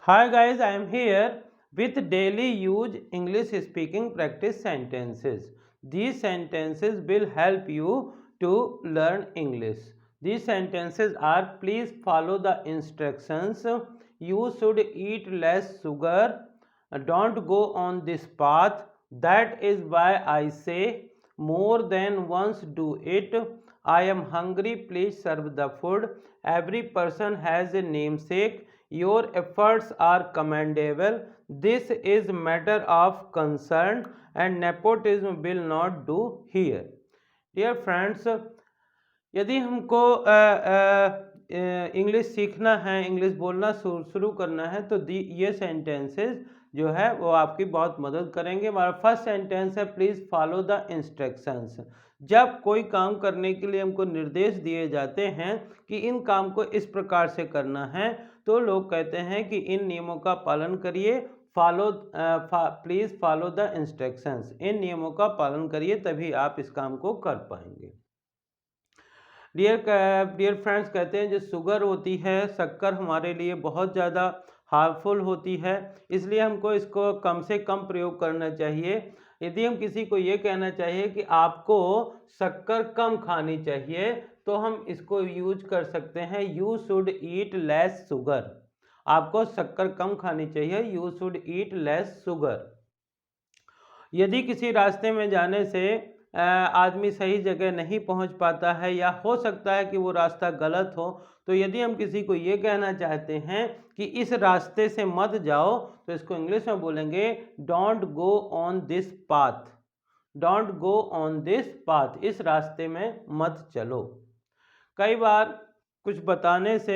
Hi guys, I am here with daily use English speaking practice sentences. These sentences will help you to learn English. These sentences are: please follow the instructions, you should eat less sugar, don't go on this path, that is why I say, more than once do it, I am hungry, please serve the food, every person has a namesake, your efforts are commendable, this is matter of concern, and nepotism will not do here. Dear friends, यदि हमको English सीखना है, English बोलना शुरू करना है, तो ये सेंटेंसेस जो है वो आपकी बहुत मदद करेंगे। हमारा फर्स्ट सेंटेंस है, प्लीज़ फॉलो द इंस्ट्रक्शंस। जब कोई काम करने के लिए हमको निर्देश दिए जाते हैं कि इन काम को इस प्रकार से करना है, तो लोग कहते हैं कि इन नियमों का पालन करिए, प्लीज़ फॉलो द इंस्ट्रक्शंस। इन नियमों का पालन करिए, तभी आप इस काम को कर पाएंगे। डियर फ्रेंड्स, कहते हैं जो शुगर होती है, शक्कर, हमारे लिए बहुत ज़्यादा हार्मफुल होती है, इसलिए हमको इसको कम से कम प्रयोग करना चाहिए। यदि हम किसी को ये कहना चाहिए कि आपको शक्कर कम खानी चाहिए, तो हम इसको यूज कर सकते हैं, you should eat less sugar. आपको शक्कर कम खानी चाहिए, you should eat less sugar. यदि किसी रास्ते में जाने से आदमी सही जगह नहीं पहुंच पाता है, या हो सकता है कि वो रास्ता गलत हो, तो यदि हम किसी को ये कहना चाहते हैं कि इस रास्ते से मत जाओ, तो इसको इंग्लिश में बोलेंगे don't go on this path. Don't go on this path, इस रास्ते में मत चलो। कई बार कुछ बताने से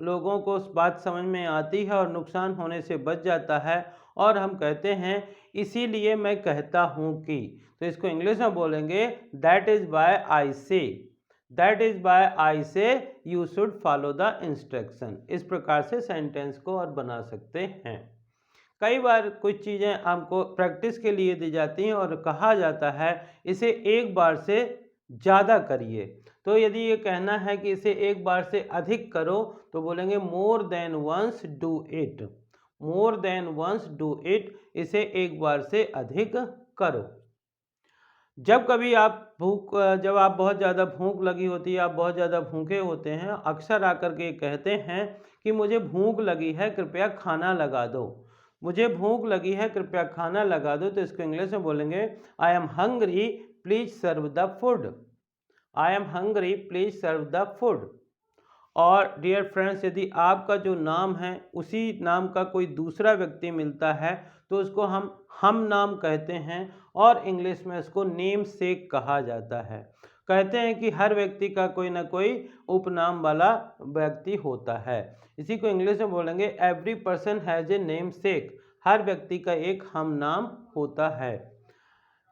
लोगों को बात समझ में आती है और नुकसान होने से बच जाता है, और हम कहते हैं इसीलिए मैं कहता हूँ कि, तो इसको इंग्लिश में बोलेंगे दैट इज़ वाई आई से। दैट इज़ वाई आई से you should follow the instruction. इस प्रकार से सेंटेंस को और बना सकते हैं। कई बार कुछ चीज़ें आपको प्रैक्टिस के लिए दी जाती हैं और कहा जाता है इसे एक बार से ज़्यादा करिए। तो यदि ये कहना है कि इसे एक बार से अधिक करो, तो बोलेंगे more than once do it. More than once do it, इसे एक बार से अधिक करो। जब कभी आप जब आप बहुत ज़्यादा भूख लगी होती है, आप बहुत ज़्यादा भूखे होते हैं, अक्सर आकर के कहते हैं कि मुझे भूख लगी है, कृपया खाना लगा दो। मुझे भूख लगी है, कृपया खाना लगा दो, तो इसको इंग्लिश में बोलेंगे I am hungry, please serve the food. I am hungry, please serve the food. और डियर फ्रेंड्स, यदि आपका जो नाम है उसी नाम का कोई दूसरा व्यक्ति मिलता है, तो उसको हम नाम कहते हैं, और इंग्लिश में इसको नेम सेक कहा जाता है। कहते हैं कि हर व्यक्ति का कोई ना कोई उपनाम वाला व्यक्ति होता है। इसी को इंग्लिश में बोलेंगे every person has a name sake. हर व्यक्ति का एक हम नाम होता है।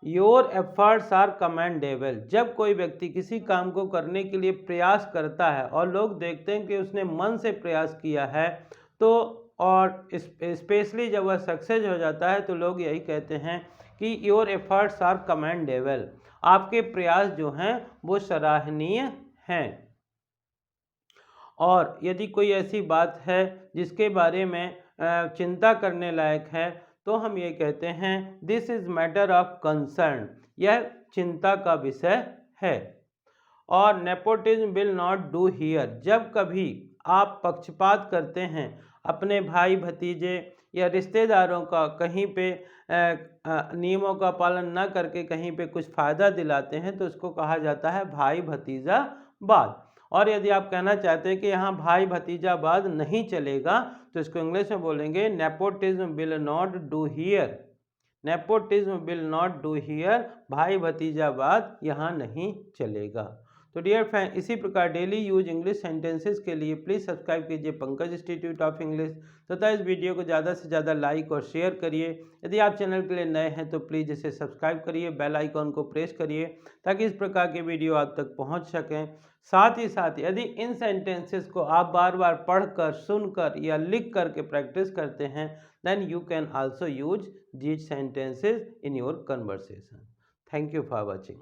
Your efforts are commendable. जब कोई व्यक्ति किसी काम को करने के लिए प्रयास करता है और लोग देखते हैं कि उसने मन से प्रयास किया है, तो और स्पेशली जब वह सक्सेस हो जाता है, तो लोग यही कहते हैं कि योर एफर्ट्स आर कमेंडेबल। आपके प्रयास जो हैं वो सराहनीय हैं। और यदि कोई ऐसी बात है जिसके बारे में चिंता करने लायक है, तो हम ये कहते हैं this is matter of concern. यह चिंता का विषय है। और nepotism will not do here. जब कभी आप पक्षपात करते हैं, अपने भाई भतीजे या रिश्तेदारों का कहीं पे नियमों का पालन न करके कहीं पे कुछ फ़ायदा दिलाते हैं, तो इसको कहा जाता है भाई भतीजा बात। और यदि आप कहना चाहते हैं कि यहाँ भाई भतीजावाद नहीं चलेगा, तो इसको इंग्लिश में बोलेंगे nepotism will not do here. Nepotism will not do here. भाई भतीजावाद यहाँ नहीं चलेगा। तो डियर फ्रेंड, इसी प्रकार डेली यूज इंग्लिश सेंटेंसेस के लिए प्लीज़ सब्सक्राइब कीजिए पंकज इंस्टीट्यूट ऑफ इंग्लिश, तथा इस वीडियो को ज़्यादा से ज़्यादा लाइक और शेयर करिए। यदि आप चैनल के लिए नए हैं तो प्लीज़ इसे सब्सक्राइब करिए, बेल आइकॉन को प्रेस करिए, ताकि इस प्रकार के वीडियो आप तक पहुंच सकें। साथ ही यदि इन सेंटेंसेस को आप बार बार पढ़कर, सुनकर या लिख करके प्रैक्टिस करते हैं, then you can also use these sentences in your conversation. Thank you for watching.